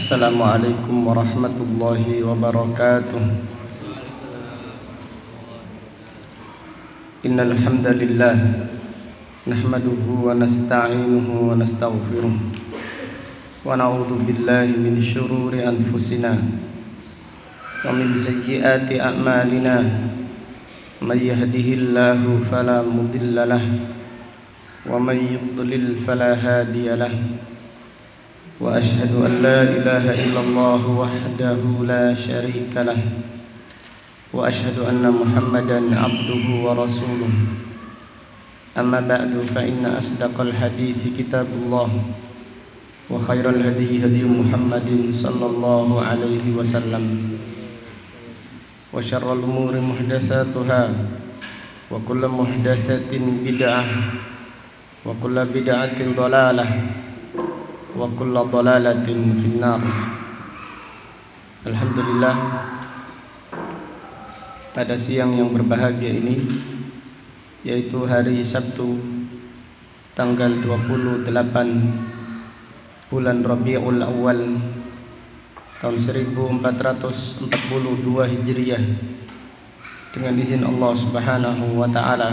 Assalamualaikum warahmatullahi wabarakatuh. Innal hamdalillah nahmaduhu wa nasta'inuhu wa nastaghfiruh wa na'udzu billahi min syururi anfusina wa min sayyiati a'malina. May yahdihillahu fala mudilla lahu wa may yudlil fala hadiya lahu. Wa ashhadu an la ilaha illallah wahdahu la syarika lah. Wa ashhadu anna Muhammadan abduhu wa rasuluh. Amma ba'du fa inna asdaqal hadithi kitabullah wa khairal hadi hadi Muhammadin sallallahu alaihi wasallam. Wa syarrul umuri muhdatsatuha wa kullu muhdatsatin bid'ah wa kullu bid'atin dhalalah wa kullu dhalalatin finnar. Alhamdulillah, pada siang yang berbahagia ini, yaitu hari Sabtu tanggal 28 bulan Rabiul Awal tahun 1442 Hijriah, dengan izin Allah Subhanahu wa taala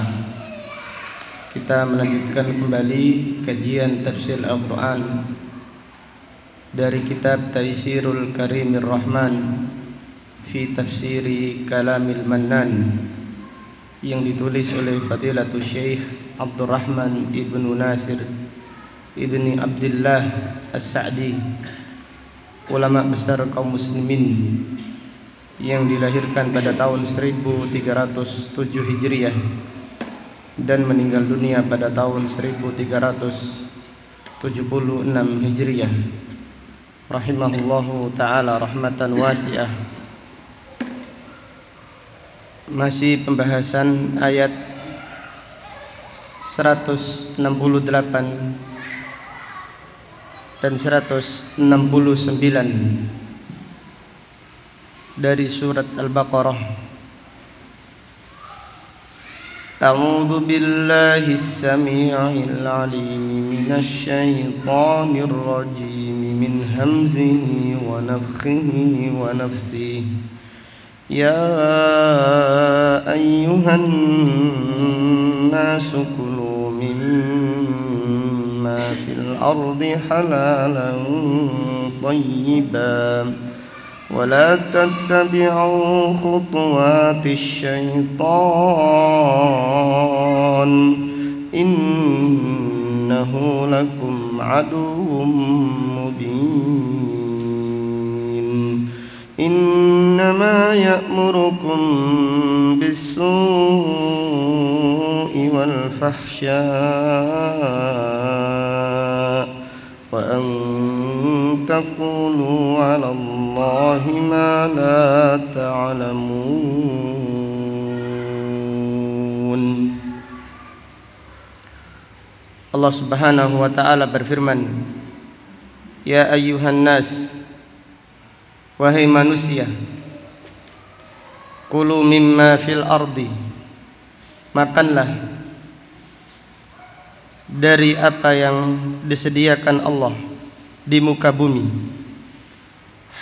kita melanjutkan kembali kajian tafsir Al-Qur'an dari kitab Taisirul Karimir Rahman fi Tafsiri Kalamil Mannan yang ditulis oleh Fadilatul Syekh Abdurrahman Ibnu Nasir Ibni Abdullah As-Sa'di, ulama besar kaum muslimin yang dilahirkan pada tahun 1307 Hijriah dan meninggal dunia pada tahun 1376 Hijriah, rahimahullahu ta'ala rahmatan wasi'ah. Masih pembahasan ayat 168 dan 169 dari surat Al-Baqarah. A'udzu billahi as-sami'il 'alim minasy syaithanir rajim min hamzihi wa nafthihi wa nafthihi. Ya ayyuhan nasu kulu mimma fil ardi halalan thayyiban wa la tattabi'u khutuwatis syaitan innahu lakum aduwwum mubin. Innama ya'murukum bis-su'i wal fahsya' wa an taqulu 'ala Allahi ma la ta'lamun. Allah Subhanahu wa ta'ala berfirman, Ya ayyuhan nas, wahai manusia, kulu mimma fil ardi, makanlah dari apa yang disediakan Allah di muka bumi,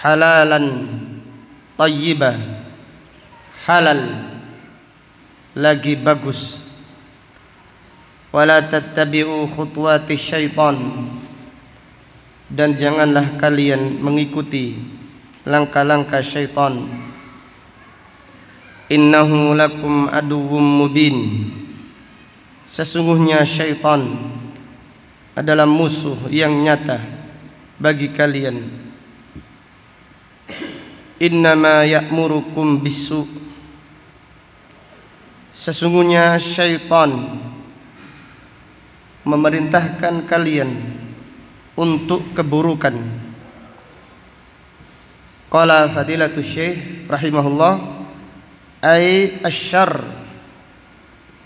halalan tayyibah, halal lagi bagus, wala tattabi'u khutuwatis syaitan, dan janganlah kalian mengikuti langkah-langkah syaitan. Innahu lakum aduwwum mubin, sesungguhnya syaitan adalah musuh yang nyata bagi kalian. Innama ya'murukum bisu, sesungguhnya syaitan memerintahkan kalian untuk keburukan. Qala Fadilatul Syekh rahimahullah, ay asyarr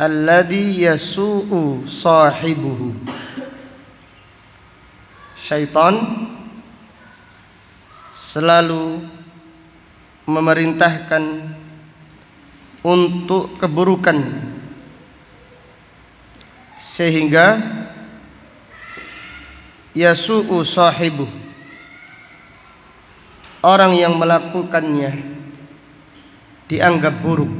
alladhi yasu'u sahibuhu. Syaitan selalu memerintahkan untuk keburukan, sehingga yasu'u sahibuhu, orang yang melakukannya dianggap buruk.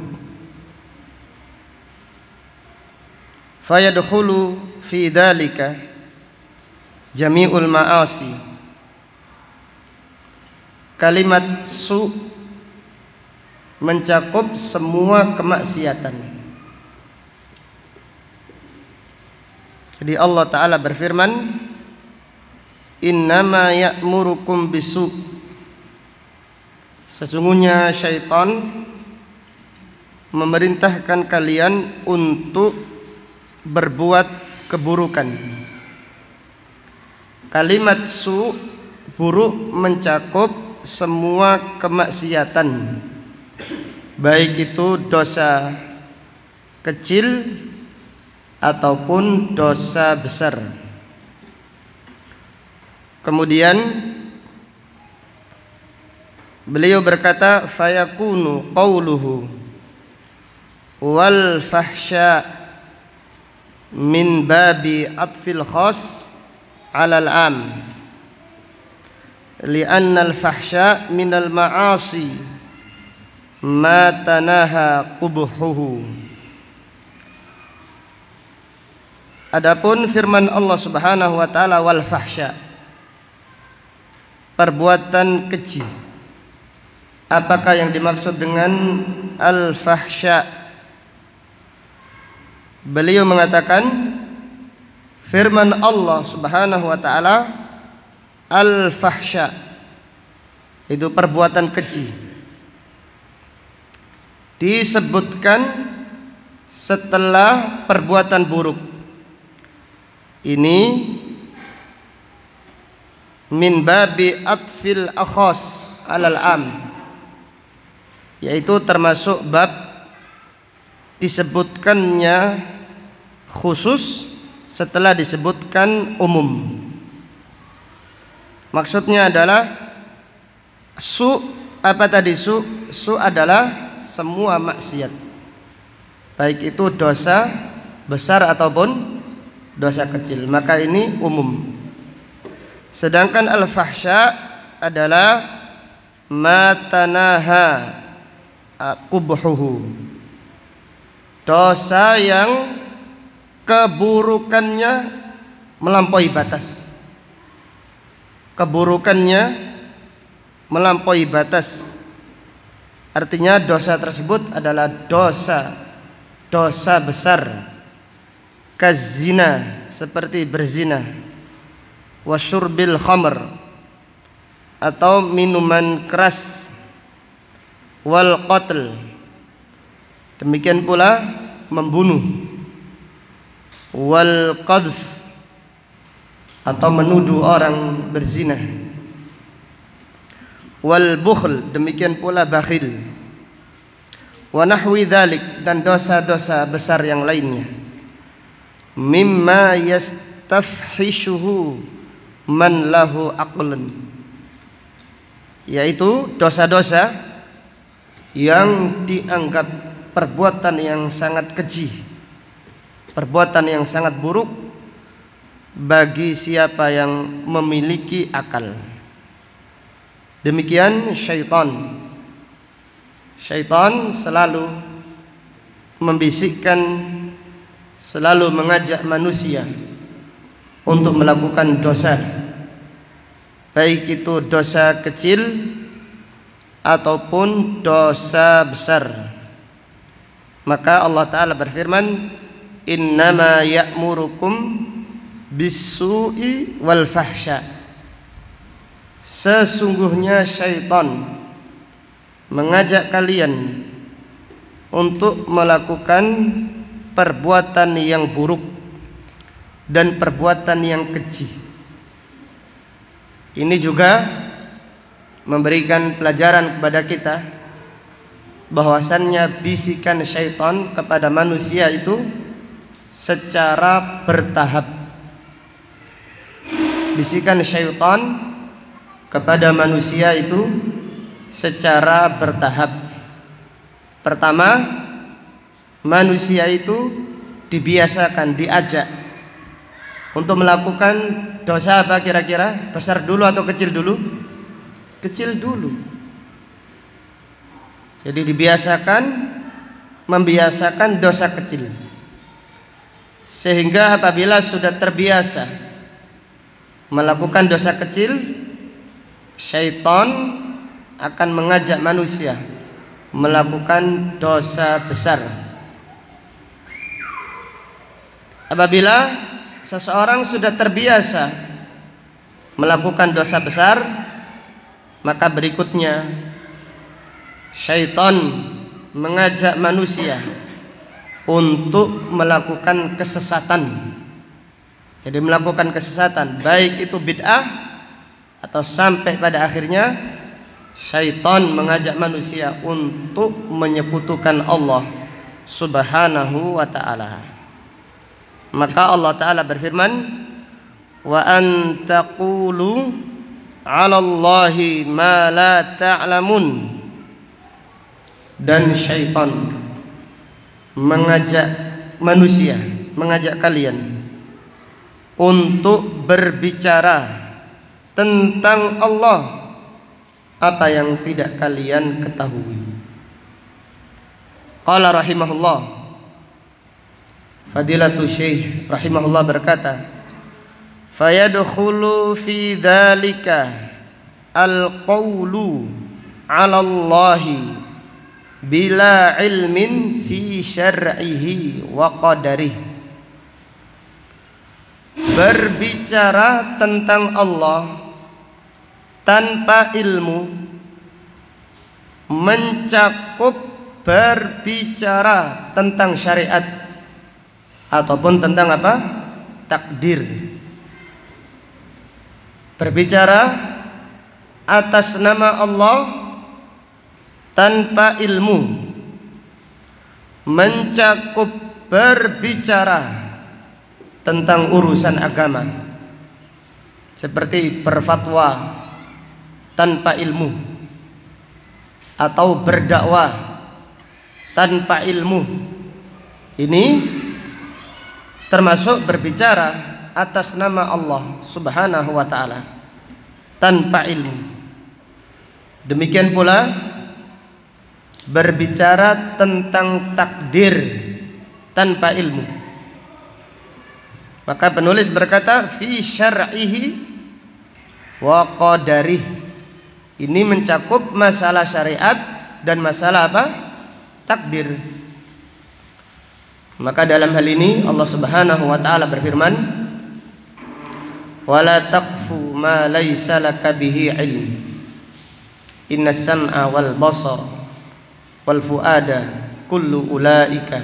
Fayadkhulu fi dzalika jami'ul ma'asi. Kalimat su mencakup semua kemaksiatan. Jadi Allah Ta'ala berfirman, innama ya'murukum bisu. Sesungguhnya syaitan memerintahkan kalian untuk berbuat keburukan. Kalimat su, buruk, mencakup semua kemaksiatan, baik itu dosa kecil ataupun dosa besar. Kemudian beliau berkata, fayakunu qawluhu wal fahsya min babi atfil khas alal am, li'anna al fahsya minal ma'asi ma tanaha qubuhuhu. Adapun firman Allah Subhanahu wa taala wal fahsya, perbuatan keji. Apakah yang dimaksud dengan al fahsya? Beliau mengatakan firman Allah Subhanahu wa taala al fahsya itu perbuatan keji, disebutkan setelah perbuatan buruk. Ini min babi atfil akhas alal am, yaitu termasuk bab disebutkannya khusus setelah disebutkan umum. Maksudnya adalah su, apa tadi su? Su adalah semua maksiat, baik itu dosa besar ataupun dosa kecil, maka ini umum. Sedangkan al-fahsya adalah ma tanaha qubhuhu, dosa yang keburukannya melampaui batas. Keburukannya melampaui batas, artinya dosa tersebut adalah dosa besar. Kazina, seperti berzina, wasyurbil khamr, atau minuman keras, wal qatl, demikian pula membunuh, wal qadhf, atau menuduh orang berzina, wal bukhl, demikian pula bakhil, wa nahwi dzalik, dan dosa-dosa besar yang lainnya. Mimma yastafhishuhu man lahu aqlun, yaitu dosa-dosa yang dianggap perbuatan yang sangat keji, perbuatan yang sangat buruk bagi siapa yang memiliki akal. Demikian syaitan. Syaitan selalu membisikkan, selalu mengajak manusia untuk melakukan dosa, baik itu dosa kecil ataupun dosa besar. Maka Allah Ta'ala berfirman, innama ya'murukum bis-su'i wal fahsya, sesungguhnya syaitan mengajak kalian untuk melakukan perbuatan yang buruk dan perbuatan yang keji. Ini juga memberikan pelajaran kepada kita bahwasannya bisikan syaitan kepada manusia itu secara bertahap. Bisikan syaitan kepada manusia itu secara bertahap. Pertama, manusia itu dibiasakan, diajak untuk melakukan dosa apa kira-kira? Besar dulu atau kecil dulu? kecil dulu. Jadi membiasakan dosa kecil, sehingga apabila sudah terbiasa melakukan dosa kecil, syaitan akan mengajak manusia melakukan dosa besar. Apabila seseorang sudah terbiasa melakukan dosa besar, maka berikutnya syaitan mengajak manusia untuk melakukan kesesatan. Jadi melakukan kesesatan, baik itu bid'ah atau sampai pada akhirnya syaitan mengajak manusia untuk menyekutukan Allah Subhanahu wa ta'ala. Maka Allah Ta'ala berfirman, wa an taqulu 'ala Allahi ma la ta'lamun. Dan syaitan mengajak manusia, mengajak kalian untuk berbicara tentang Allah apa yang tidak kalian ketahui. Qala rahimahullah, Fadilatul Syekh rahimahullah berkata, fayadkhulu fi dzalika al-qawlu 'ala Allahi bila ilmin fi syar'ihi wa qadarihi. Berbicara tentang Allah tanpa ilmu mencakup berbicara tentang syariat ataupun tentang apa? Takdir. Berbicara atas nama Allah tanpa ilmu mencakup berbicara tentang urusan agama, seperti berfatwa tanpa ilmu atau berdakwah tanpa ilmu. Ini termasuk berbicara atas nama Allah Subhanahu wa ta'ala tanpa ilmu. Demikian pula berbicara tentang takdir tanpa ilmu. Maka penulis berkata fi syar'ihi wa qadarih. Ini mencakup masalah syariat dan masalah apa? Takdir. Maka dalam hal ini Allah Subhanahu wa ta'ala berfirman, wala taqfu ma laysa laka bihi ilm innas sam'a wal basar wal fuada kullu ulaika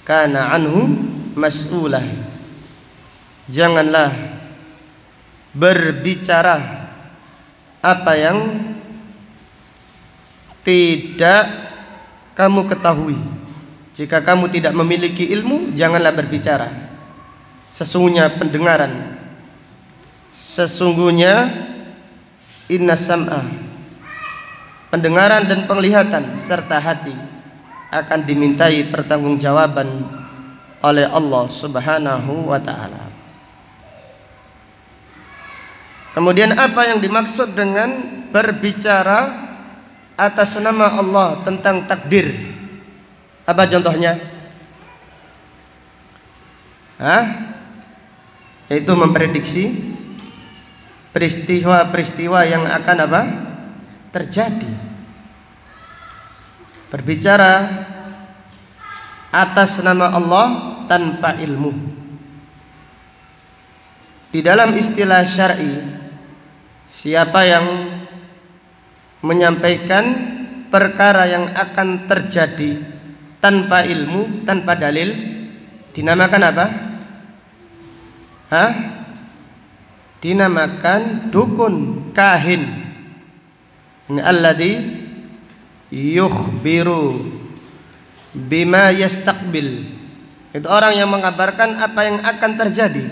kana anhu mas'ulah. Janganlah berbicara apa yang tidak kamu ketahui. Jika kamu tidak memiliki ilmu, janganlah berbicara. Sesungguhnya pendengaran, sesungguhnya innas sam'a, pendengaran dan penglihatan serta hati akan dimintai pertanggungjawaban oleh Allah Subhanahu wa ta'ala. Kemudian apa yang dimaksud dengan berbicara atas nama Allah tentang takdir? Apa contohnya? Yaitu memprediksi peristiwa-peristiwa yang akan apa? Terjadi. Berbicara atas nama Allah tanpa ilmu. Di dalam istilah syar'i, siapa yang menyampaikan perkara yang akan terjadi tanpa ilmu, tanpa dalil, dinamakan apa? Dinamakan dukun, kahin. Ini alladzi yukhbiru bima yastaqbil. Itu orang yang mengabarkan apa yang akan terjadi.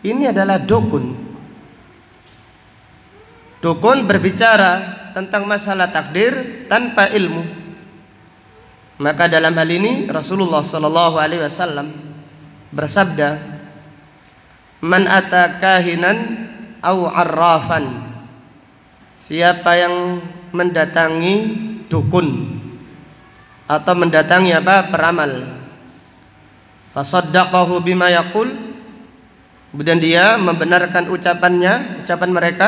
Ini adalah dukun. Dukun berbicara tentang masalah takdir tanpa ilmu. Maka dalam hal ini Rasulullah sallallahu alaihi wasallam bersabda, "Man ata kahinan aw arrafan." siapa yang mendatangi dukun atau mendatangi peramal, fasaddaqahu bima yaqul, kemudian dia membenarkan ucapan mereka,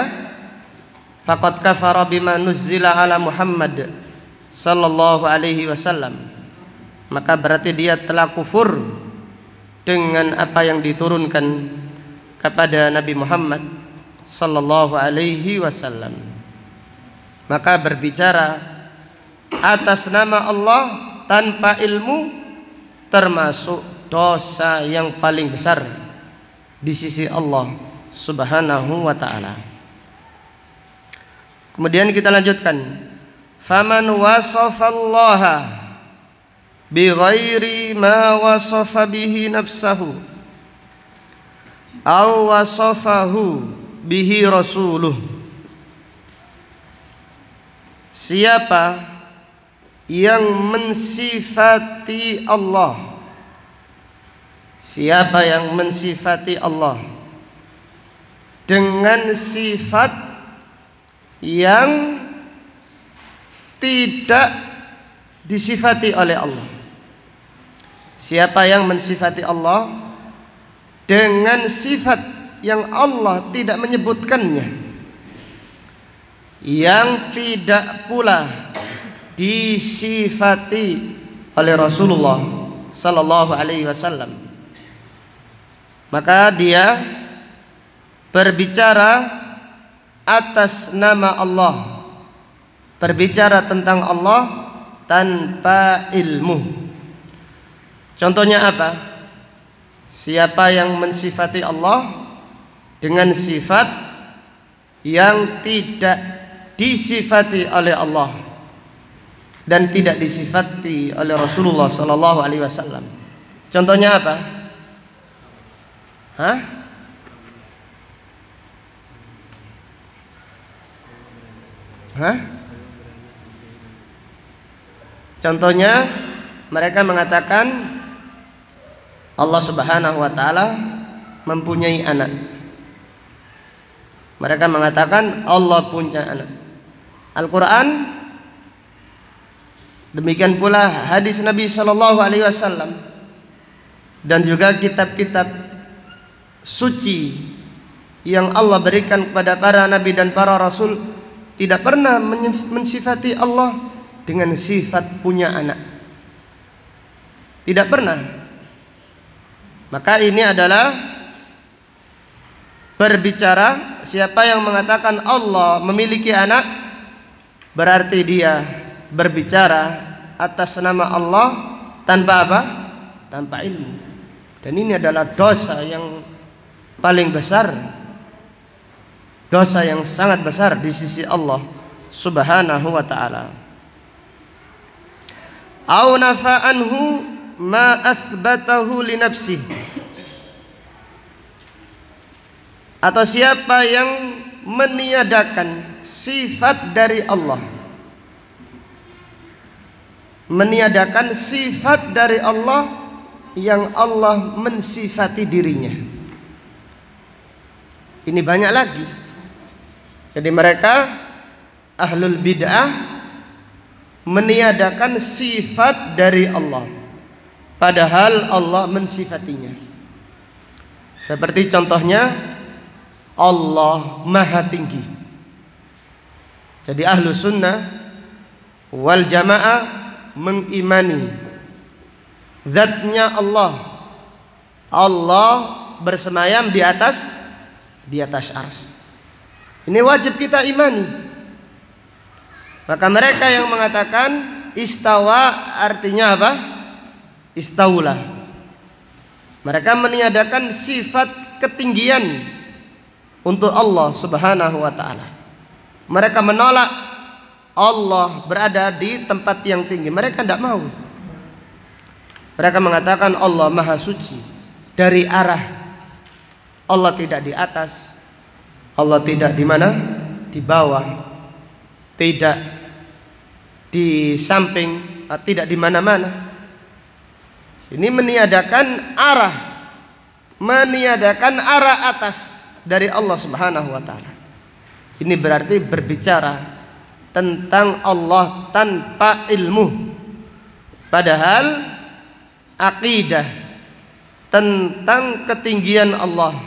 faqad kafara bima nuzzila ala Muhammad sallallahu alaihi wasallam, maka berarti dia telah kufur dengan apa yang diturunkan kepada Nabi Muhammad sallallahu alaihi wasallam. Maka berbicara atas nama Allah tanpa ilmu termasuk dosa yang paling besar di sisi Allah Subhanahu wa ta'ala. Kemudian kita lanjutkan, faman wasafallaha bighairi ma wasafa bihi nafsahu aw wasafahu bihi rasuluh, siapa yang mensifati Allah, siapa yang mensifati Allah dengan sifat yang tidak disifati oleh Allah, siapa yang mensifati Allah dengan sifat yang Allah tidak menyebutkannya, yang tidak pula disifati oleh Rasulullah sallallahu alaihi wasallam, maka dia berbicara atas nama Allah, berbicara tentang Allah tanpa ilmu. Contohnya apa? Siapa yang mensifati Allah dengan sifat yang tidak disifati oleh Allah dan tidak disifati oleh Rasulullah sallallahu alaihi wasallam. Contohnya apa? Contohnya mereka mengatakan Allah Subhanahu wa ta'ala mempunyai anak. Mereka mengatakan Allah punya anak. Al-Quran, demikian pula hadis Nabi sallallahu alaihi wasallam, dan juga kitab-kitab suci yang Allah berikan kepada para nabi dan para rasul tidak pernah mensifati Allah dengan sifat punya anak. Tidak pernah. Maka ini adalah berbicara, siapa yang mengatakan Allah memiliki anak, berarti dia berbicara atas nama Allah tanpa apa? Tanpa ilmu. Dan ini adalah dosa yang paling besar, dosa yang sangat besar di sisi Allah Subhanahu wa ta'ala. Au nafa'anhu ma athbatahu li nafsihi, atau siapa yang meniadakan sifat dari Allah, meniadakan sifat dari Allah yang Allah mensifati dirinya. Ini banyak lagi. Jadi mereka ahlul bid'ah meniadakan sifat dari Allah padahal Allah mensifatinya. Seperti contohnya Allah maha tinggi. Jadi ahlu sunnah wal jamaah mengimani zatnya Allah. Allah bersemayam di atas arsy. Ini wajib kita imani. Maka mereka yang mengatakan istawa artinya apa? Istaulah. Mereka meniadakan sifat ketinggian untuk Allah Subhanahu wa ta'ala. Mereka menolak Allah berada di tempat yang tinggi. Mereka tidak mau. Mereka mengatakan Allah maha suci dari arah. Allah tidak di atas, Allah tidak di mana? Di bawah, tidak di samping, tidak di mana-mana. Ini meniadakan arah atas dari Allah Subhanahu wa ta'ala. Ini berarti berbicara tentang Allah tanpa ilmu. Padahal akidah tentang ketinggian Allah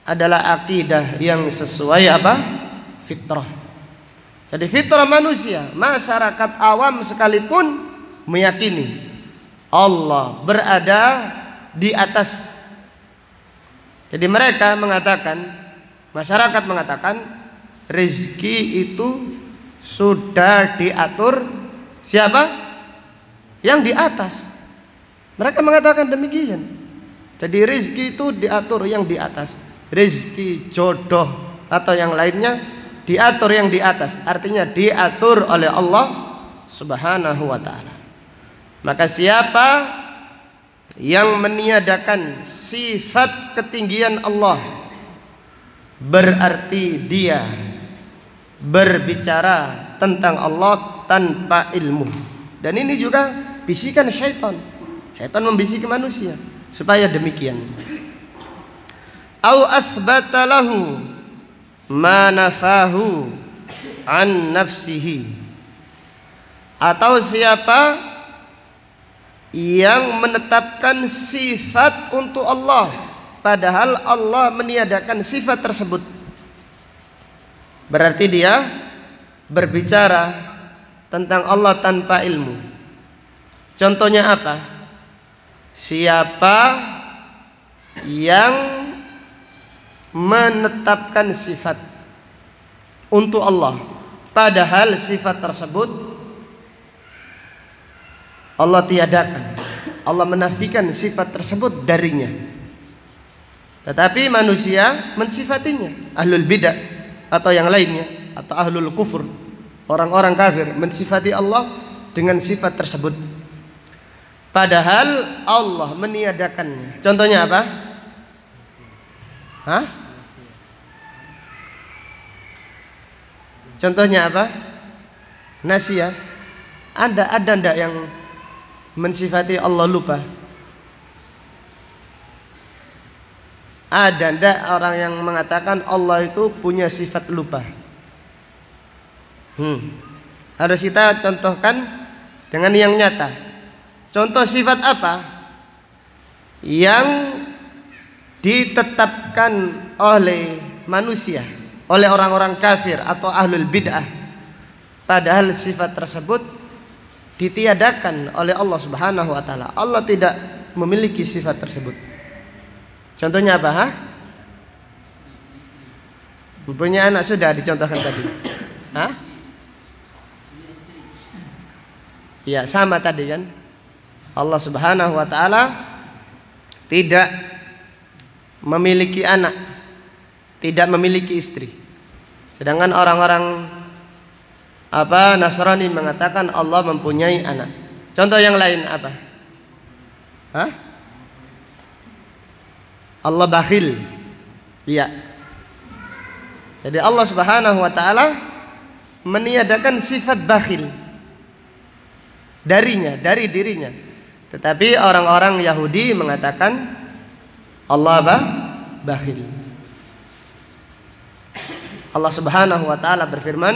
adalah akidah yang sesuai apa? Fitrah. Jadi fitrah manusia, masyarakat awam sekalipun meyakini Allah berada di atas. Jadi mereka mengatakan, masyarakat mengatakan rezeki itu sudah diatur siapa? Yang di atas. Mereka mengatakan demikian. Jadi rezeki itu diatur yang di atas. Rezeki, jodoh atau yang lainnya diatur yang di atas. Artinya diatur oleh Allah Subhanahu wa ta'ala. Maka siapa yang meniadakan sifat ketinggian Allah, berarti dia berbicara tentang Allah tanpa ilmu. Dan ini juga bisikan syaitan. Syaitan membisiki manusia supaya demikian. Au athbata lahu ma nafahu an nafsihi. Atau siapa yang menetapkan sifat untuk Allah padahal Allah meniadakan sifat tersebut, berarti dia berbicara tentang Allah tanpa ilmu. Contohnya apa? Siapa yang menetapkan sifat untuk Allah padahal sifat tersebut Allah tiadakan, Allah menafikan sifat tersebut darinya, tetapi manusia mensifatinya. Ahlul bidah atau yang lainnya, atau ahlul kufur, orang-orang kafir mensifati Allah dengan sifat tersebut padahal Allah meniadakannya. Contohnya apa? Hah? Contohnya apa? Nasia. Ada ndak yang mensifati Allah lupa? Ada ndak orang yang mengatakan Allah itu punya sifat lupa? Harus kita contohkan dengan yang nyata. Contoh sifat apa yang ditetapkan oleh manusia, oleh orang-orang kafir atau ahlul bid'ah, padahal sifat tersebut ditiadakan oleh Allah Subhanahu wa ta'ala. Allah tidak memiliki sifat tersebut. Contohnya apa? Punya anak sudah dicontohkan tadi. Hah? Ya, sama tadi kan. Allah Subhanahu wa ta'ala tidak memiliki anak, tidak memiliki istri. Sedangkan orang-orang Nasrani mengatakan Allah mempunyai anak. Contoh yang lain apa? Hah? Allah bakhil. Iya. Jadi Allah Subhanahu wa ta'ala meniadakan sifat bakhil darinya, dari dirinya. Tetapi orang-orang Yahudi mengatakan Allah bakhil. Allah Subhanahu wa ta'ala berfirman,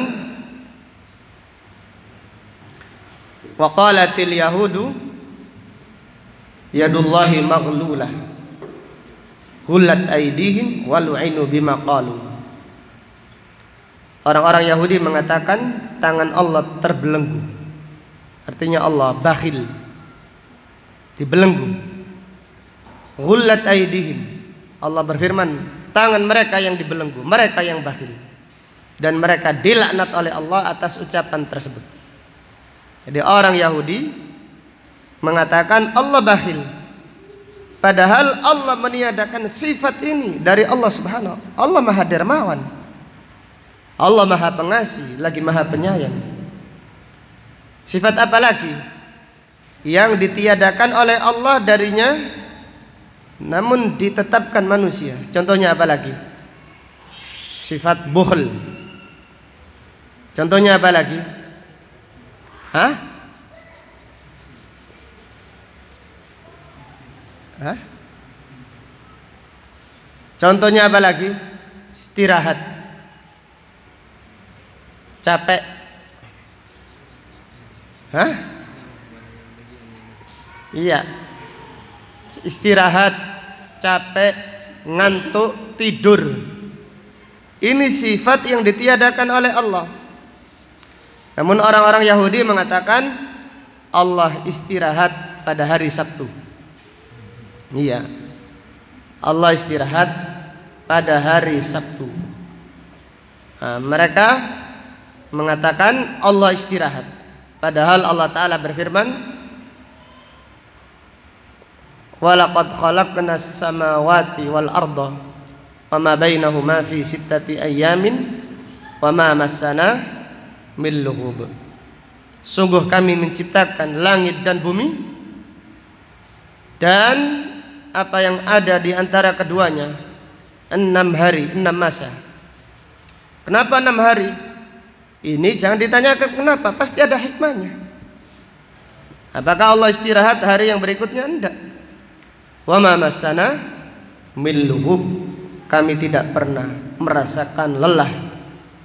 wa qalatil yahudu yadullahi maghlulah ghullat aydihim wa lu'inu bima qalu. Orang-orang Yahudi mengatakan tangan Allah terbelenggu. Artinya Allah bakhil, dibelenggu. Ghullat aydihim, Allah berfirman tangan mereka yang dibelenggu, mereka yang bakhil, dan mereka dilaknat oleh Allah atas ucapan tersebut. Jadi orang Yahudi mengatakan Allah bakhil, padahal Allah meniadakan sifat ini dari Allah Subhanahu. Allah Maha Dermawan, Allah Maha Pengasih, lagi Maha Penyayang. Sifat apa lagi yang ditiadakan oleh Allah darinya namun ditetapkan manusia? Contohnya apa lagi? Sifat bukhl. Contohnya apa lagi? Hah? Hah? Contohnya apa lagi? Istirahat. capek. Hah? Iya. Istirahat, capek, ngantuk, tidur. Ini sifat yang ditiadakan oleh Allah. Namun orang-orang Yahudi mengatakan Allah istirahat pada hari Sabtu. Iya. Allah istirahat pada hari Sabtu. Nah, mereka mengatakan Allah istirahat, padahal Allah Ta'ala berfirman, walaqad khalaqnas samawati wal arda wama bainahuma fi sittati ayyamin wama massana min lughub. Sungguh kami menciptakan langit dan bumi dan apa yang ada di antara keduanya 6 hari, 6 masa. Kenapa 6 hari? Ini jangan ditanyakan kenapa, pasti ada hikmahnya. Apakah Allah istirahat hari yang berikutnya? Enggak. Wa ma massana min lughub. Kami tidak pernah merasakan lelah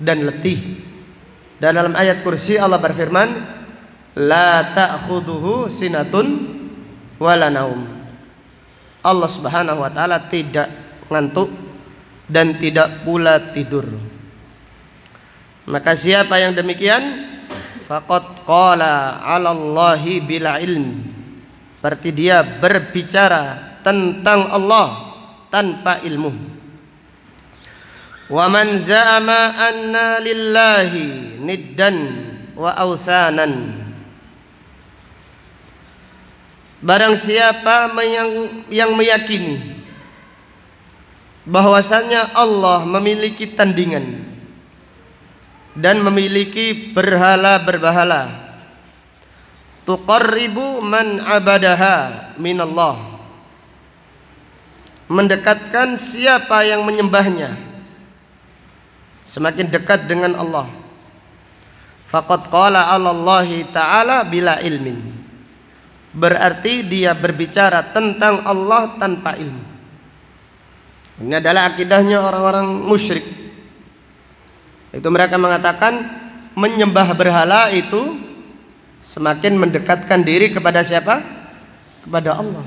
dan letih. Dan dalam ayat kursi Allah berfirman, la ta'khudhuhu sinatun wala naum. Allah Subhanahu wa taala tidak ngantuk dan tidak pula tidur. Maka siapa yang demikian, faqad qala 'ala Allahi bila ilm. Berarti dia berbicara tentang Allah tanpa ilmu. Wa man za'ama anna lillahi niddan wa authanan. Barang siapa yang meyakini bahwasanya Allah memiliki tandingan dan memiliki berhala-berbahala, tuqarribu man abadaha minallah, mendekatkan siapa yang menyembahnya semakin dekat dengan Allah. Faqad qala 'ala Allahi ta'ala bila ilmin. Berarti dia berbicara tentang Allah tanpa ilmu. Ini adalah akidahnya orang-orang musyrik. Itu mereka mengatakan menyembah berhala itu semakin mendekatkan diri kepada siapa? Kepada Allah.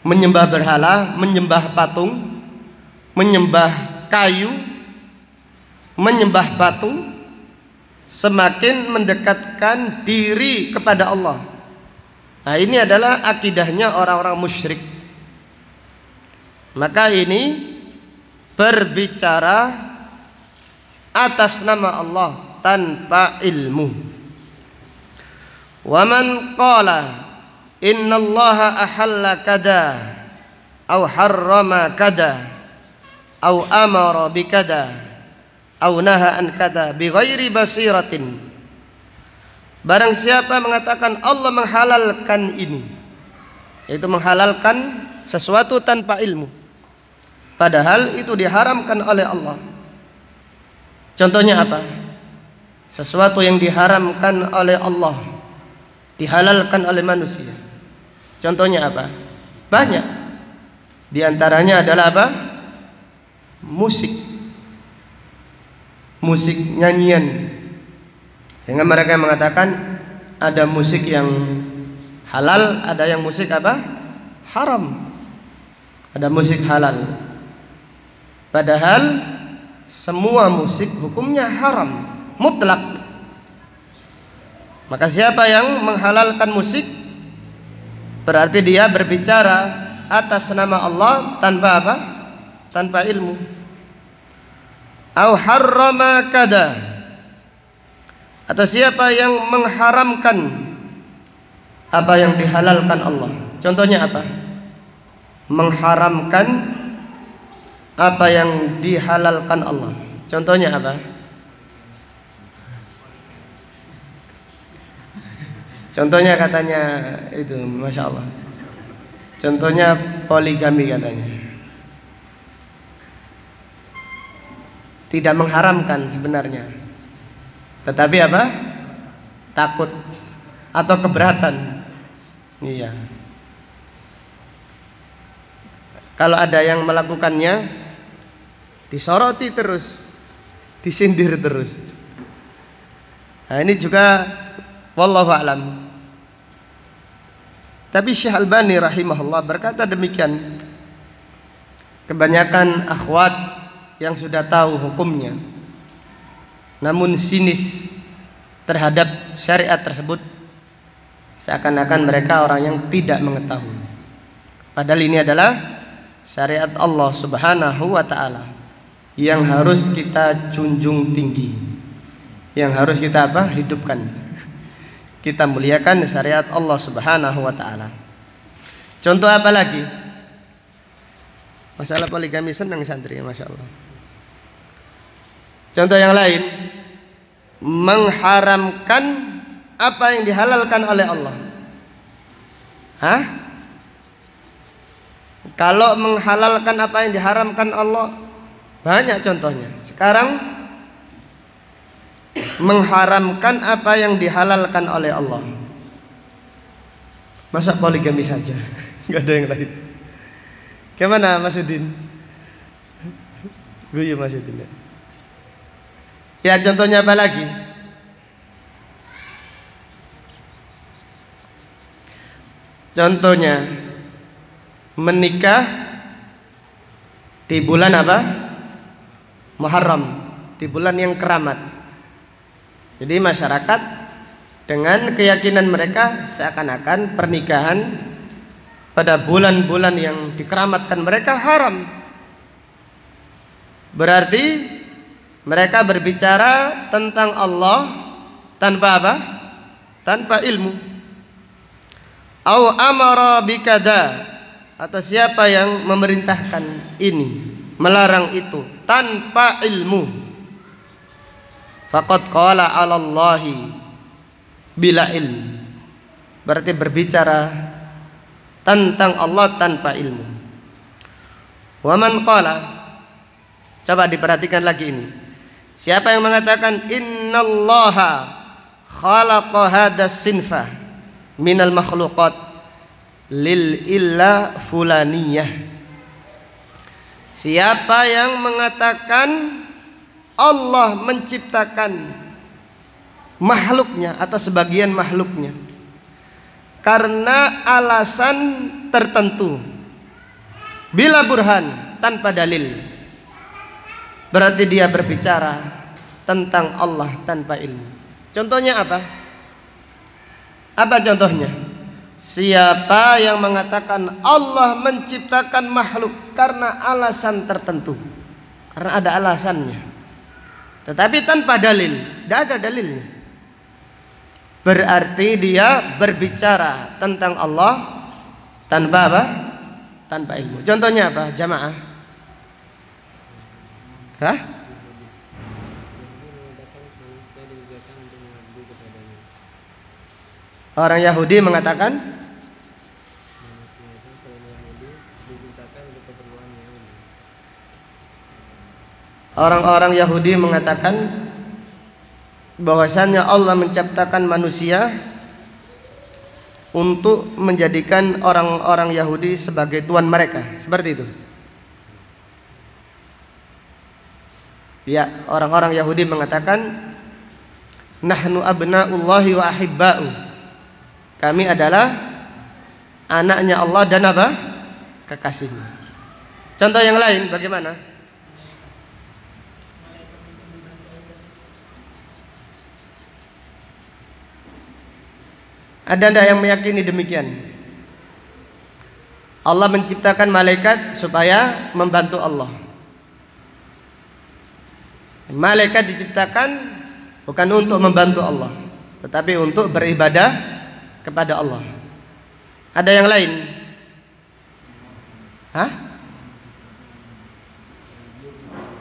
Menyembah berhala, menyembah patung, menyembah kayu, menyembah batu semakin mendekatkan diri kepada Allah. Nah, ini adalah akidahnya orang-orang musyrik. Maka ini berbicara atas nama Allah tanpa ilmu. Wa man qala innallaha ahalla kada au harrama kada au amara bikada au naha an kada bighairi basiratin. Barang siapa mengatakan Allah menghalalkan ini, yaitu menghalalkan sesuatu tanpa ilmu, padahal itu diharamkan oleh Allah. Contohnya apa? Sesuatu yang diharamkan oleh Allah dihalalkan oleh manusia. Contohnya apa? Banyak. Di antaranya adalah apa? Musik. Musik nyanyian. Sehingga mereka mengatakan ada musik yang halal, ada yang musik apa? Haram. Ada musik halal. Padahal semua musik hukumnya haram, mutlak. Maka siapa yang menghalalkan musik berarti dia berbicara atas nama Allah tanpa apa? Tanpa ilmu. Au harrama kada, atau siapa yang mengharamkan apa yang dihalalkan Allah. Contohnya apa? Mengharamkan apa yang dihalalkan Allah. Contohnya apa? Contohnya katanya itu, Masya Allah. Contohnya poligami katanya. Tidak mengharamkan sebenarnya, tetapi apa? Takut atau keberatan. Iya. Kalau ada yang melakukannya, disoroti terus, disindir terus. Nah, ini juga wallahu a'lam. Tapi Syekh Albani rahimahullah berkata demikian. Kebanyakan akhwat yang sudah tahu hukumnya namun sinis terhadap syariat tersebut, seakan-akan mereka orang yang tidak mengetahui. Padahal ini adalah syariat Allah Subhanahu wa taala yang harus kita junjung tinggi, yang harus kita hidupkan. Kita muliakan syariat Allah Subhanahu wa taala. Contoh apa lagi? Masalah poligami senang santri, Masya Allah. Contoh yang lain, mengharamkan apa yang dihalalkan oleh Allah. Kalau menghalalkan apa yang diharamkan Allah, banyak contohnya. Sekarang mengharamkan apa yang dihalalkan oleh Allah. Masa poligami saja, nggak ada yang lain. Gimana Mas Udin? Guyu Mas Udin. Ya, contohnya apa lagi? Contohnya menikah di bulan apa? Muharram, di bulan yang keramat. Jadi masyarakat dengan keyakinan mereka seakan-akan pernikahan pada bulan-bulan yang dikeramatkan mereka haram. Berarti mereka berbicara tentang Allah tanpa apa? Tanpa ilmu. Au amara bikada, atau siapa yang memerintahkan ini, melarang itu tanpa ilmu. Faqad qala 'alallahi bila ilmu. Berarti berbicara tentang Allah tanpa ilmu. Wa man qala, coba diperhatikan lagi ini. Siapa yang mengatakan innallaha khalaqa hadas sinfa minal makhluqat lil illa fulaniyah. Siapa yang mengatakan Allah menciptakan makhluknya atau sebagian makhluknya karena alasan tertentu, bila burhan, tanpa dalil, berarti dia berbicara tentang Allah tanpa ilmu. Contohnya apa? Apa contohnya? Siapa yang mengatakan Allah menciptakan makhluk karena alasan tertentu, karena ada alasannya, tetapi tanpa dalil, tidak ada dalilnya, berarti dia berbicara tentang Allah tanpa apa? Tanpa ilmu. Contohnya apa? Jamaah. Orang Yahudi mengatakan orang-orang Yahudi mengatakan bahwasannya Allah menciptakan manusia untuk menjadikan orang-orang Yahudi sebagai tuan mereka, seperti itu. Ya, orang-orang Yahudi mengatakan nahnu abna'ullahi wa ahibba'u. Kami adalah anaknya Allah dan apa? Kekasihnya. Contoh yang lain bagaimana? Ada tidak yang meyakini demikian? Allah menciptakan malaikat supaya membantu Allah. Malaikat diciptakan bukan untuk membantu Allah, tetapi untuk beribadah kepada Allah. Ada yang lain?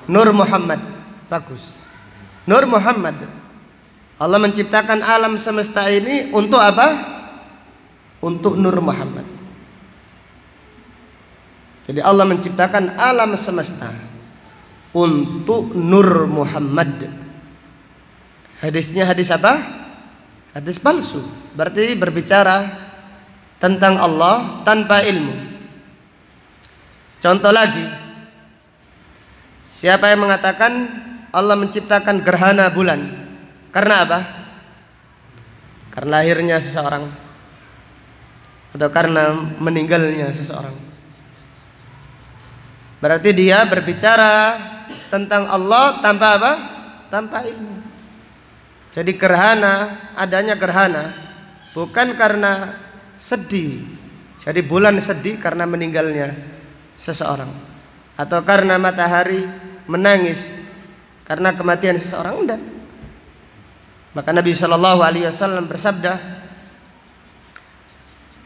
Nur Muhammad. Bagus. Nur Muhammad. Allah menciptakan alam semesta ini untuk apa? Untuk Nur Muhammad. Jadi Allah menciptakan alam semesta untuk Nur Muhammad. Hadisnya hadis apa? Hadis palsu. Berarti berbicara tentang Allah tanpa ilmu. Contoh lagi, siapa yang mengatakan Allah menciptakan gerhana bulan karena apa? karena lahirnya seseorang atau karena meninggalnya seseorang. Berarti dia berbicara tentang Allah tanpa apa? Tanpa ilmu. Jadi gerhana, adanya gerhana bukan karena sedih. Jadi bulan sedih karena meninggalnya seseorang, atau karena matahari menangis karena kematian seseorang, enggak. Maka Nabi sallallahu alaihi wasallam bersabda,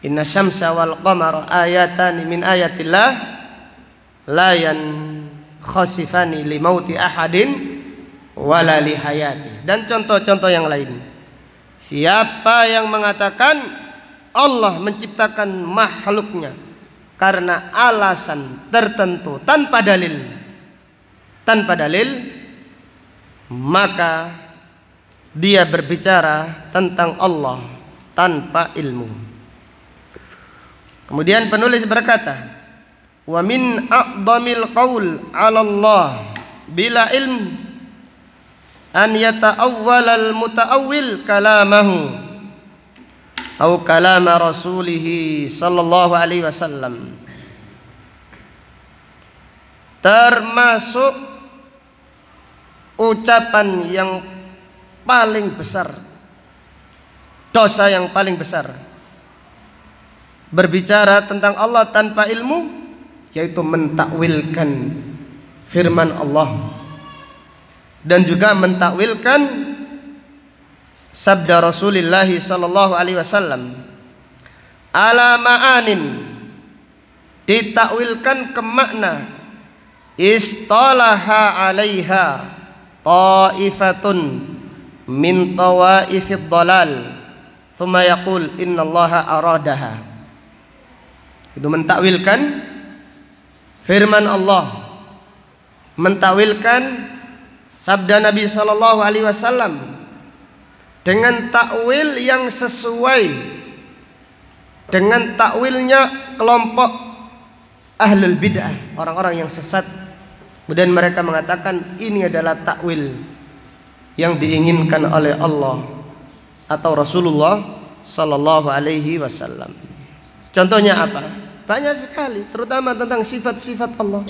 "Inna syamsa wal qamara ayatan min ayatillah la yankhasifani li mauti ahadin wala li hayati." Dan contoh-contoh yang lain. Siapa yang mengatakan Allah menciptakan makhluknya karena alasan tertentu tanpa dalil, maka dia berbicara tentang Allah tanpa ilmu. Kemudian penulis berkata, wa min a'dhamil qaul 'ala Allah bila ilm an yata'awwalal muta'awwil kalamahu atau kalama rasulih sallallahu alaihi wasallam. Termasuk ucapan yang paling besar, dosa yang paling besar, berbicara tentang Allah tanpa ilmu, yaitu mentakwilkan firman Allah dan juga mentakwilkan sabda Rasulullah sallallahu alaihi wasallam ala ma'anin, ditakwilkan ke makna istalaha alaiha ta'ifatun min tawaifid dalal thumma yaqul innallaha aradaha. Itu mentakwilkan firman Allah, mentakwilkan sabda Nabi sallallahu alaihi wasallam dengan takwil yang sesuai dengan takwilnya kelompok ahlul bid'ah, orang-orang yang sesat. Kemudian mereka mengatakan ini adalah takwil yang diinginkan oleh Allah atau Rasulullah sallallahu alaihi wasallam. Contohnya apa? Banyak sekali, terutama tentang sifat-sifat Allah.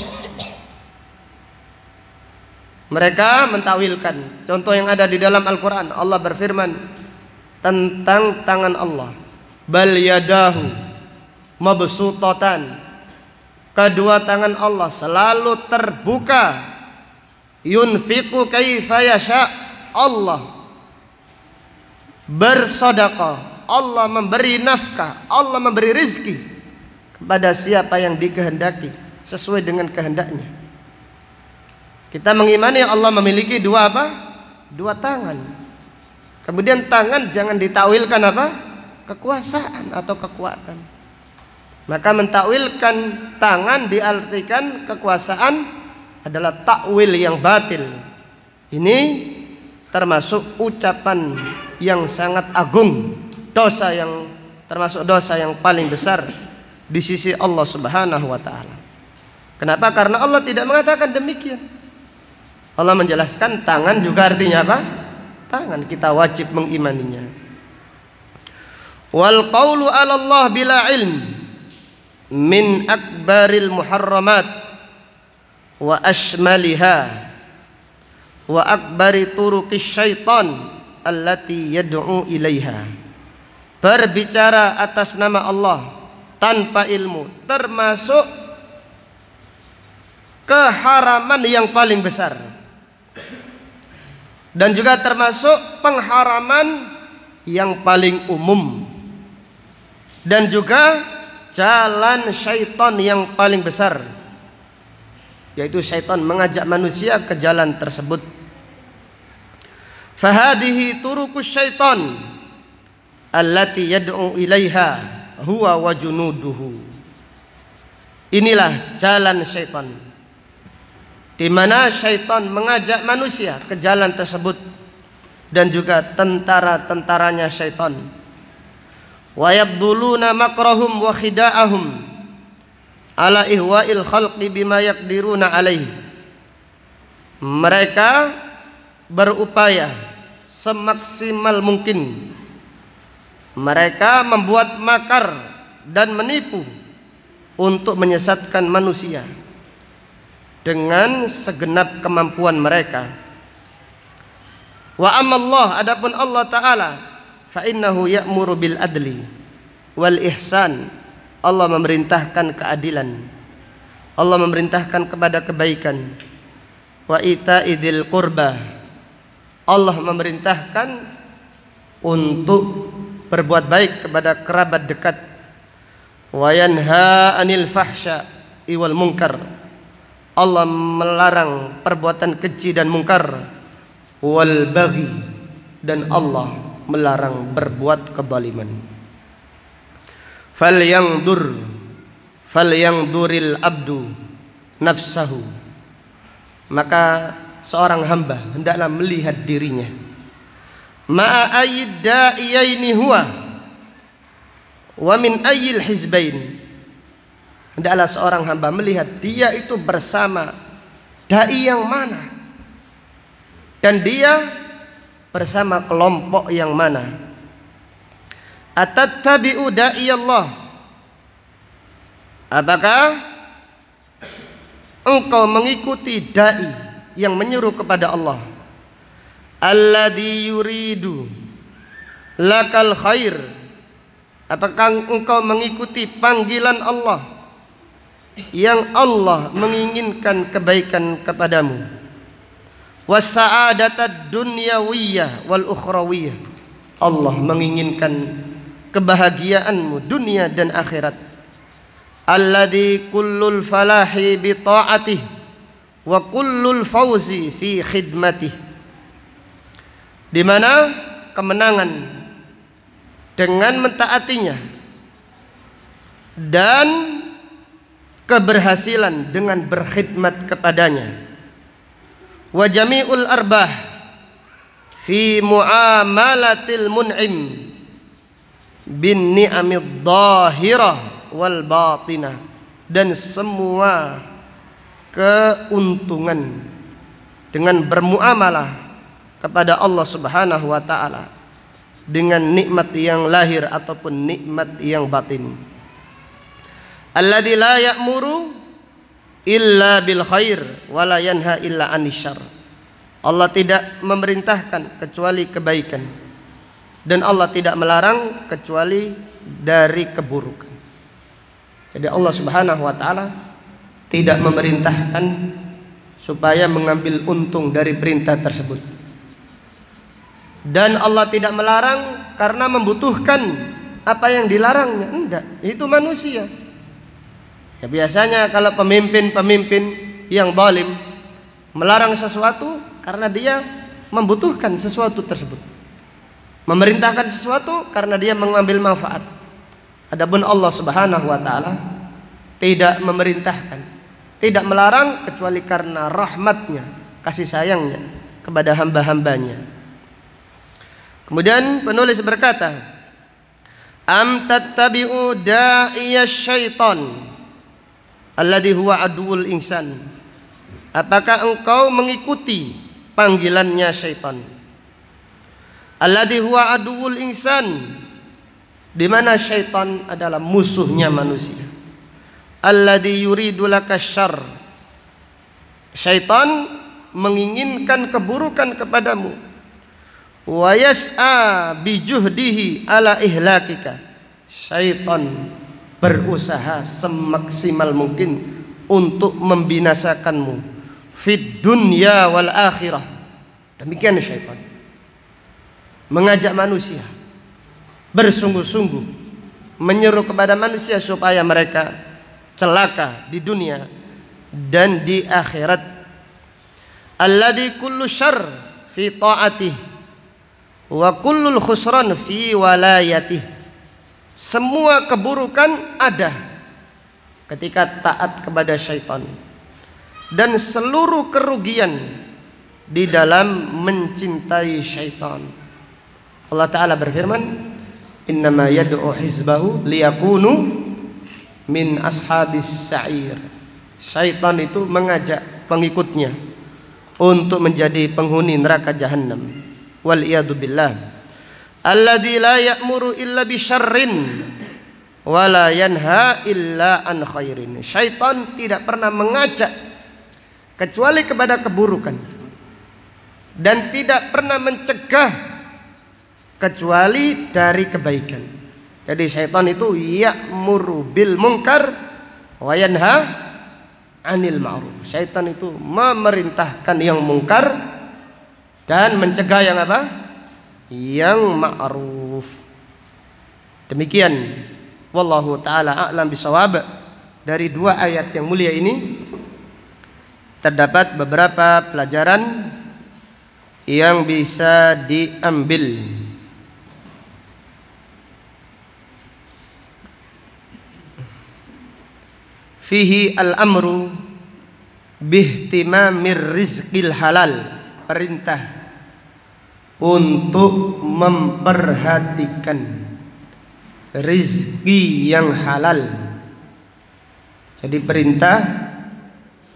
Mereka mentawilkan. Contoh yang ada di dalam Al-Quran, Allah berfirman tentang tangan Allah, bal yadahu mabsutatan, kedua tangan Allah selalu terbuka, yunfiqu kaifa yasha, Allah bersedekah, Allah memberi nafkah, Allah memberi rizki kepada siapa yang dikehendaki sesuai dengan kehendaknya. Kita mengimani Allah memiliki dua apa? Dua tangan. Kemudian tangan jangan ditakwilkan apa? Kekuasaan atau kekuatan. Maka mentakwilkan tangan diartikan kekuasaan adalah takwil yang batil. Ini termasuk ucapan yang sangat agung, dosa yang termasuk dosa yang paling besar di sisi Allah Subhanahu wa taala. Kenapa? Karena Allah tidak mengatakan demikian. Allah menjelaskan tangan juga artinya apa? Tangan, kita wajib mengimaninya. Wal qaulu 'ala Allah bila ilm min akbaril muharramat wa ashmaliha wa akbari turuqis syaitan allati yad'u ilaiha. Berbicara atas nama Allah tanpa ilmu termasuk keharaman yang paling besar, dan juga termasuk pengharaman yang paling umum, dan juga jalan syaitan yang paling besar, yaitu syaitan mengajak manusia ke jalan tersebut. Fahadihi turuqus syaitan allati yad'u ilaiha huwa wa junuduhu. Inilah jalan syaitan, di mana syaitan mengajak manusia ke jalan tersebut, dan juga tentara-tentaranya syaitan. Wa yabduluna makrahum wa khida'ahum ala ihwa'il khalqi bima yaqdiruna alaihi. Mereka berupaya semaksimal mungkin Mereka membuat makar dan menipu untuk menyesatkan manusia dengan segenap kemampuan mereka. Wa amallah, adapun Allah Ta'ala, fa innahu ya'muru bil adli wal ihsan. Allah memerintahkan keadilan, Allah memerintahkan kepada kebaikan. Wa ita'idil qurba, Allah memerintahkan untuk berbuat baik kepada kerabat dekat. Wa yanha anil fahsya wal munkar, Allah melarang perbuatan keji dan mungkar. Wal baghi, dan Allah melarang berbuat kezaliman. Falyangduril abdu nafsahu, maka seorang hamba hendaklah melihat dirinya. Ma'a ayyid da'iyaini huwa wa min ayyil hizbain, hendaklah seorang hamba melihat dia itu bersama dai yang mana, dan dia bersama kelompok yang mana. Atattabi'u da'iyallah, apakah engkau mengikuti dai yang menyeru kepada Allah? Alladzi yuridu lakal khair, apakah engkau mengikuti panggilan Allah yang Allah menginginkan kebaikan kepadamu? Wasa'adatad dunyawiyah wal ukhrawiyah, Allah menginginkan kebahagiaanmu dunia dan akhirat. Alladzi kullul falahi bi ta'atih wa kullul fawzi fi khidmatih, di mana kemenangan dengan mentaatinya dan keberhasilan dengan berkhidmat kepadanya. Wa jami'ul arbah fi muamalatil mun'im bin ni'amid dhahirah wal batinah, dan semua keuntungan dengan bermuamalah kepada Allah Subhanahu wa taala dengan nikmat yang lahir ataupun nikmat yang batin. Alladzi la ya'muru illa bil khair wa la yanha illa anisyar, Allah tidak memerintahkan kecuali kebaikan, dan Allah tidak melarang kecuali dari keburukan. Jadi Allah Subhanahu wa taala tidak memerintahkan supaya mengambil untung dari perintah tersebut, dan Allah tidak melarang karena membutuhkan apa yang dilarangnya. Enggak, itu manusia. Ya, biasanya kalau pemimpin-pemimpin yang zalim melarang sesuatu karena dia membutuhkan sesuatu tersebut, memerintahkan sesuatu karena dia mengambil manfaat. Adapun Allah Subhanahu wa taala tidak memerintahkan, tidak melarang kecuali karena rahmatnya, kasih sayangnya kepada hamba-hambanya. Kemudian penulis berkata, am tattabi'u da'iyasy syaitan alladzi huwa aduwwul insan, apakah engkau mengikuti panggilannya syaitan? Alladzi huwa aduwwul insan, di mana syaitan adalah musuhnya manusia. Alladzi yuridu laka syarr, syaitan menginginkan keburukan kepadamu. Wa yas'a bijuhdihi ala ihlakika, syaitan berusaha semaksimal mungkin untuk membinasakanmu fid dunya wal akhirah. Demikian syaitan mengajak manusia bersungguh-sungguh menyeru kepada manusia supaya mereka celaka di dunia dan di akhirat. Alladzi kullu syarr fi ta'atih wa kullul khusran fi walayatih, semua keburukan ada ketika taat kepada syaitan, dan seluruh kerugian di dalam mencintai syaitan. Allah Ta'ala berfirman, innama yad'u hizbahu liyakunu min ashabis sa'ir. Syaitan itu mengajak pengikutnya untuk menjadi penghuni neraka jahanam. Wal iyadu billah. alladzi la ya'muru illa bisyarrin wa la yanha illa an khairin. Syaitan tidak pernah mengajak kecuali kepada keburukan dan tidak pernah mencegah kecuali dari kebaikan. Jadi syaitan itu ya'muru bil munkar wa yanha 'anil ma'ruf. Syaitan itu memerintahkan yang mungkar dan mencegah yang apa? Yang ma'ruf. Demikian wallahu taala a'lam bisawab. Dari dua ayat yang mulia ini terdapat beberapa pelajaran yang bisa diambil. Fihi al-amru bihtimamir rizqil halal, perintah untuk memperhatikan rizki yang halal. Jadi perintah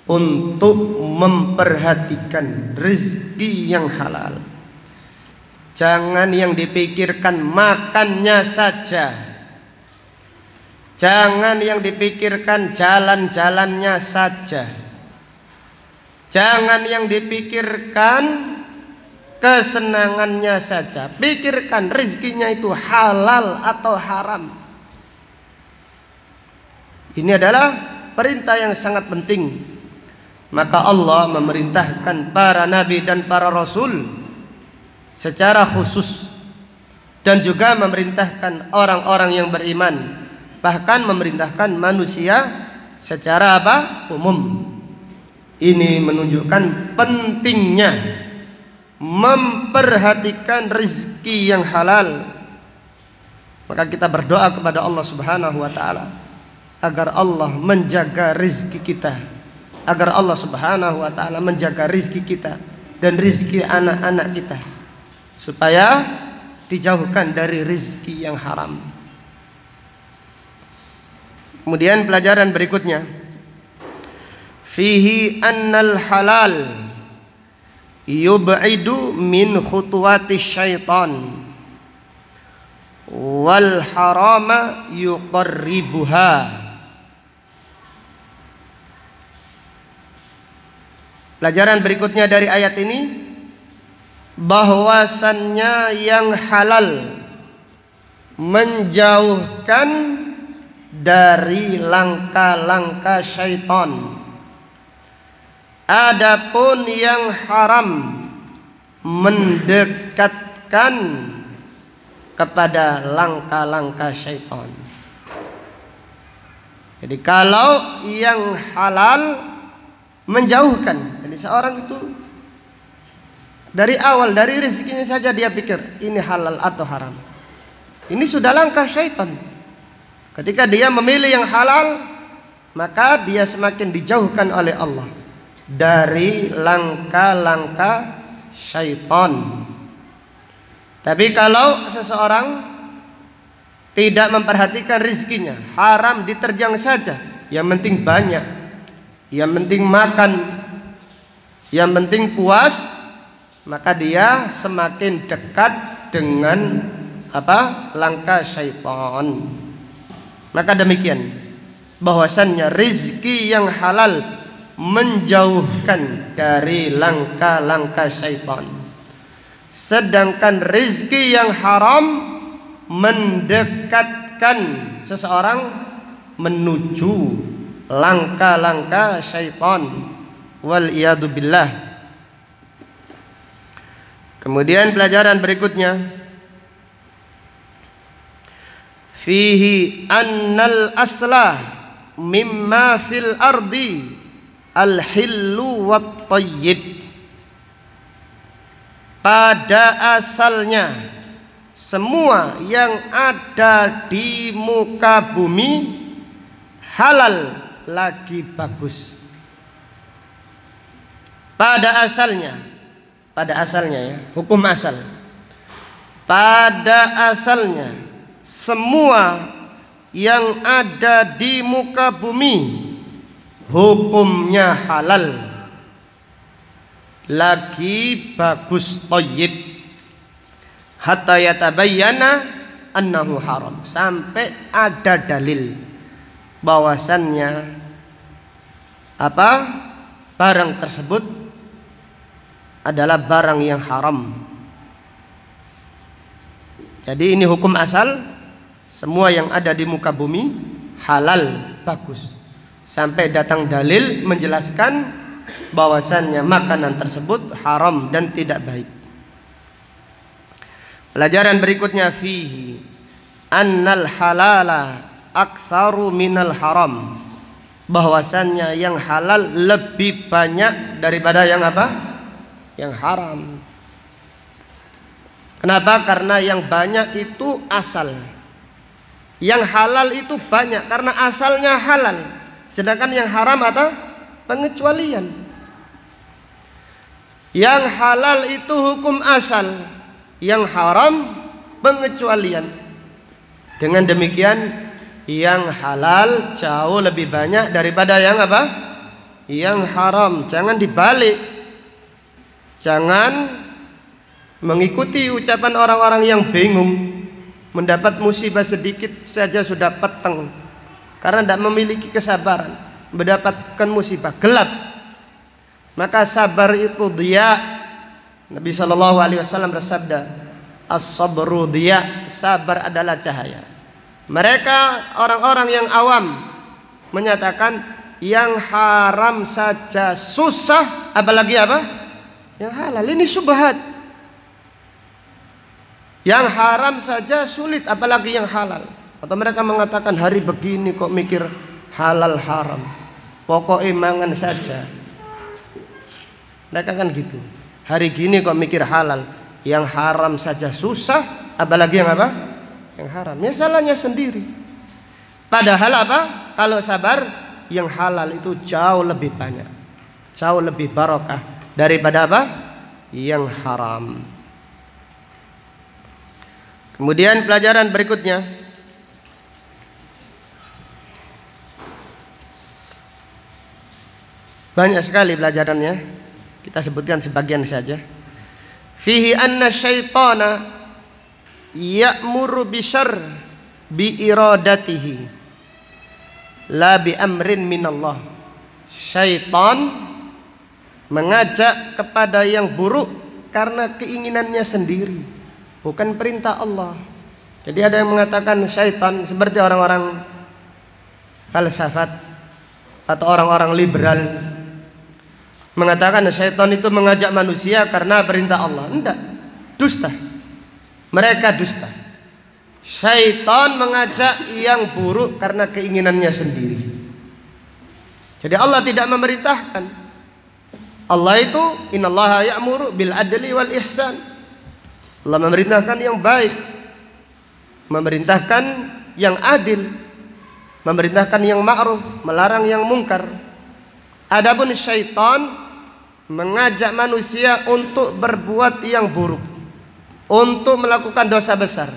untuk memperhatikan rizki yang halal. Jangan yang dipikirkan makannya saja. Jangan yang dipikirkan jalan-jalannya saja. Jangan yang dipikirkan kesenangannya saja. Pikirkan rizkinya itu halal atau haram. Ini adalah perintah yang sangat penting. Maka Allah memerintahkan para nabi dan para rasul secara khusus, dan juga memerintahkan orang-orang yang beriman, bahkan memerintahkan manusia secara apa? Umum. Ini menunjukkan pentingnya memperhatikan rezeki yang halal. Maka kita berdoa kepada Allah Subhanahu wa taala agar Allah menjaga rezeki kita, agar Allah Subhanahu wa taala menjaga rezeki kita dan rezeki anak-anak kita, supaya dijauhkan dari rezeki yang haram. Kemudian pelajaran berikutnya, fihi annal halal yub'idu min khutuwati syaitan wal harama yuqarribuha. Pelajaran berikutnya dari ayat ini, bahwasannya yang halal menjauhkan dari langkah-langkah syaitan, adapun yang haram mendekatkan kepada langkah-langkah syaitan. Jadi kalau yang halal menjauhkan, jadi seorang itu dari awal, dari rezekinya saja dia pikir ini halal atau haram, ini sudah langkah syaitan. Ketika dia memilih yang halal, maka dia semakin dijauhkan oleh Allah dari langkah-langkah syaitan. Tapi kalau seseorang tidak memperhatikan rezekinya, haram diterjang saja, yang penting banyak, yang penting makan, yang penting puas, maka dia semakin dekat dengan apa? Langkah syaitan. Maka demikian, bahwasannya rezeki yang halal menjauhkan dari langkah-langkah syaitan, sedangkan rezeki yang haram mendekatkan seseorang menuju langkah-langkah syaitan. Wal iyadu billah. Kemudian pelajaran berikutnya, fihi annal asla mimma fil ardi al-hillu wat tayyib. Pada asalnya semua yang ada di muka bumi halal lagi bagus. Pada asalnya ya, hukum asal. Pada asalnya semua yang ada di muka bumi hukumnya halal lagi bagus, thayyib. hatta yatabayyana annahu haram, sampai ada dalil bahwasannya barang tersebut adalah barang yang haram. Jadi ini hukum asal, semua yang ada di muka bumi halal, bagus, sampai datang dalil menjelaskan bahwasannya makanan tersebut haram dan tidak baik. Pelajaran berikutnya, fihi annal halala aktsaru minal haram, bahwasannya yang halal lebih banyak daripada yang yang haram. Kenapa? Karena yang banyak itu asal, yang halal itu banyak karena asalnya halal, sedangkan yang haram atau pengecualian. Yang halal itu hukum asal, yang haram pengecualian. Dengan demikian yang halal jauh lebih banyak daripada yang yang haram. Jangan dibalik, jangan mengikuti ucapan orang-orang yang bingung, mendapat musibah sedikit saja sudah peteng karena tidak memiliki kesabaran, mendapatkan musibah gelap. Maka sabar itu dia. Nabi SAW bersabda, as-sabru dia, sabar adalah cahaya. Mereka orang-orang yang awam menyatakan yang haram saja susah, apalagi yang halal. Ini syubhat. Yang haram saja sulit, apalagi yang halal. Atau mereka mengatakan hari begini kok mikir halal haram, pokoknya mangan saja. Mereka kan gitu. Hari gini kok mikir halal, yang haram saja susah, apalagi yang yang haram. Ya salahnya sendiri. Padahal kalau sabar, yang halal itu jauh lebih banyak, jauh lebih barokah daripada yang haram. Kemudian pelajaran berikutnya, banyak sekali pelajarannya, kita sebutkan sebagian saja. Fihi anna syaitana ya'muru bisyarr bi iradatihi la bi amrin minallah. Syaitan mengajak kepada yang buruk karena keinginannya sendiri, bukan perintah Allah. Jadi ada yang mengatakan syaitan seperti orang-orang falsafat atau orang-orang liberal, mengatakan syaitan itu mengajak manusia karena perintah Allah. Enggak, dusta. Mereka dusta. Syaitan mengajak yang buruk karena keinginannya sendiri. Jadi Allah tidak memerintahkan. Allah itu innallaha ya'muru bil adli wal ihsan. Allah memerintahkan yang baik, memerintahkan yang adil, memerintahkan yang ma'ruf, melarang yang mungkar. Adapun syaitan mengajak manusia untuk berbuat yang buruk, untuk melakukan dosa besar,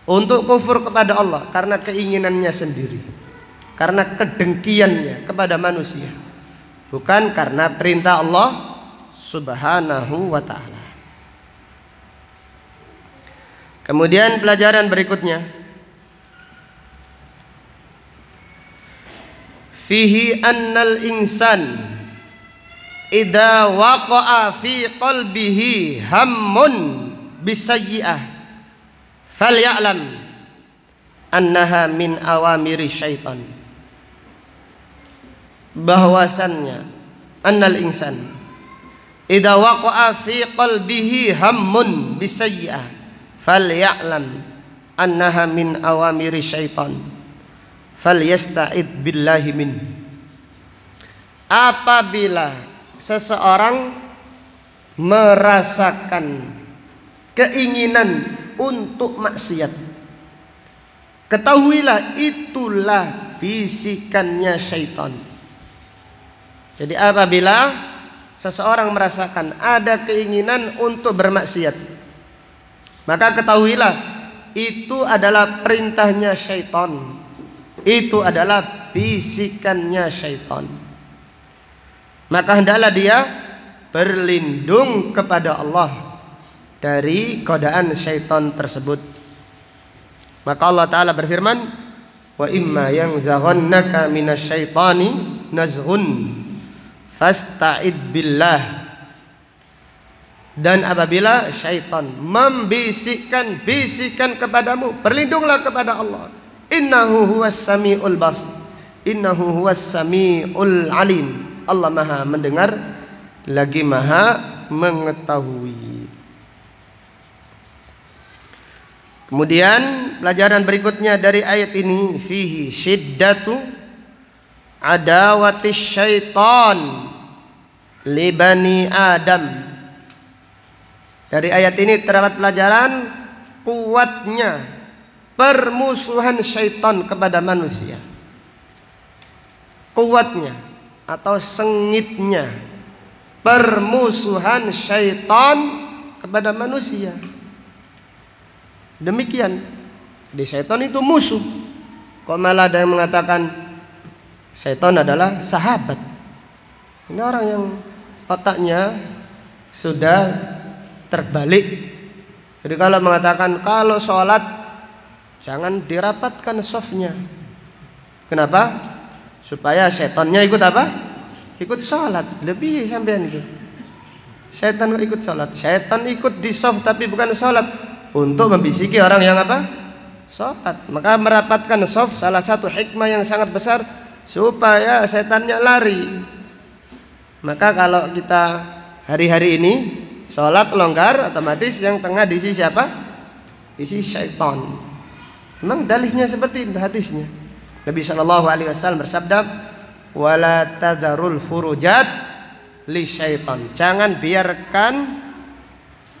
untuk kufur kepada Allah karena keinginannya sendiri, karena kedengkiannya kepada manusia, bukan karena perintah Allah Subhanahu wa ta'ala. Kemudian pelajaran berikutnya, fihi annal insan idza waqa'a fi qalbihi hammun bisayyi'ah falya'lam annaha min awamiri syaitan. Bahwasannya annal insan idza waqa'a fi qalbihi hammun bisayyi'ah falya'lam annaha min awamiri syaitan falyasta'id billahi min. Apabila seseorang merasakan keinginan untuk maksiat, ketahuilah itulah bisikannya syaitan. Jadi apabila seseorang merasakan ada keinginan untuk bermaksiat, maka ketahuilah itu adalah perintahnya syaitan, itu adalah bisikannya syaitan. Maka hendaklah dia berlindung kepada Allah dari godaan syaitan tersebut. Maka Allah Ta'ala berfirman, wa imma yanzaghannaka minasyaitani nazghun fasta'id billah. Dan apabila syaitan membisikkan bisikan kepadamu, berlindunglah kepada Allah. Innahu huwas samiul basir, innahu huwas samiul alim. Allah Maha mendengar lagi Maha mengetahui. Kemudian pelajaran berikutnya dari ayat ini, fihi syiddatu adawatis syaitan li bani Adam. Dari ayat ini terdapat pelajaran kuatnya permusuhan syaitan kepada manusia. Kuatnya atau sengitnya permusuhan syaitan kepada manusia. Demikian. Jadi syaitan itu musuh. Kok malah ada yang mengatakan syaitan adalah sahabat. Ini orang yang otaknya sudah terbalik. Jadi kalau mengatakan kalau sholat jangan dirapatkan safnya. Kenapa? Supaya setannya ikut apa? Ikut sholat. Lebih sampean itu. Setan ikut sholat. Setan ikut di saf tapi bukan sholat, untuk membisiki orang yang apa? Sholat. Maka merapatkan saf salah satu hikmah yang sangat besar supaya setannya lari. Maka kalau kita hari-hari ini sholat longgar, otomatis yang tengah diisi siapa? Isi syaitan. Memang dalihnya seperti itu hadisnya. Nabi SAW bersabda, wala tadarul furujat li syaitan. Jangan biarkan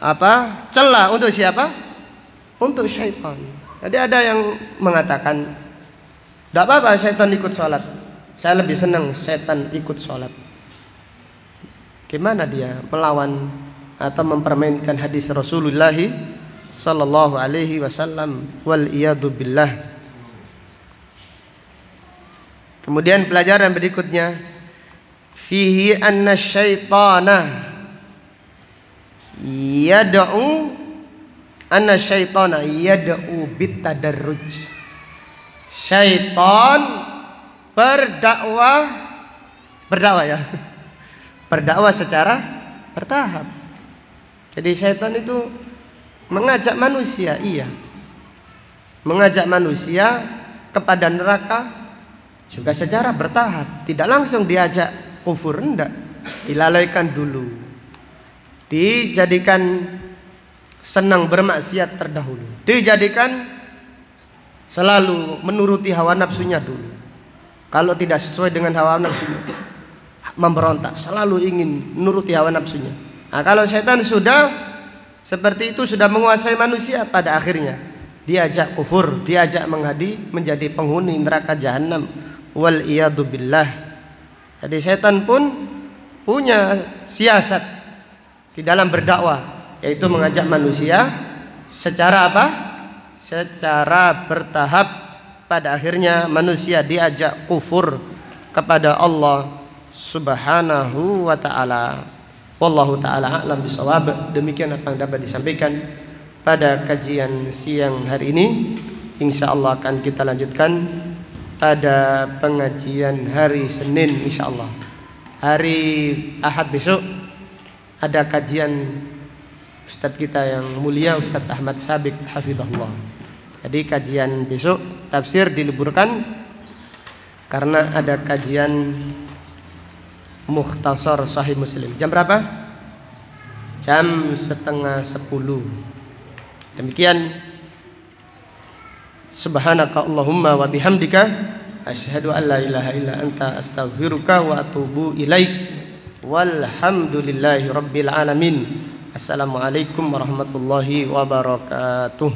apa? Celah untuk siapa? Untuk syaitan. Jadi ada yang mengatakan, tidak apa-apa syaitan ikut sholat, saya lebih senang syaitan ikut sholat. Gimana dia melawan atau mempermainkan hadis Rasulullah sallallahu alaihi wasallam, wal iyadu billah. Kemudian pelajaran berikutnya, fihi anna syaitana yad'u bitadarruj. Syaitan berdakwah secara bertahap. Jadi syaitan itu mengajak manusia, mengajak manusia kepada neraka juga secara bertahap. Tidak langsung diajak kufur, enggak. Dilalaikan dulu. Dijadikan senang bermaksiat terdahulu. Dijadikan selalu menuruti hawa nafsunya dulu. Kalau tidak sesuai dengan hawa nafsunya, memberontak, selalu ingin menuruti hawa nafsunya. Nah, kalau syaitan sudah seperti itu, sudah menguasai manusia, pada akhirnya diajak kufur, diajak menjadi penghuni neraka jahanam, wal iyadu billah. Jadi syaitan pun punya siasat di dalam berdakwah, yaitu mengajak manusia secara apa? Secara bertahap. Pada akhirnya manusia diajak kufur kepada Allah Subhanahu wa ta'ala. Wallahu ta'ala a'lam bisawab. Demikian apa yang dapat disampaikan pada kajian siang hari ini. InsyaAllah akan kita lanjutkan pada pengajian hari Senin insyaallah. Hari Ahad besok ada kajian Ustadz kita yang mulia, Ustadz Ahmad Sabik hafizahullah. Jadi kajian besok tafsir diliburkan karena ada kajian Mukhtasar Sahih Muslim. Jam berapa? Jam 9:30. Demikian. Subhanaka Allahumma wa bihamdika asyhadu an la ilaha illa anta astaghfiruka wa atubu ilaik. Walhamdulillahi rabbil alamin. Assalamualaikum warahmatullahi wabarakatuh.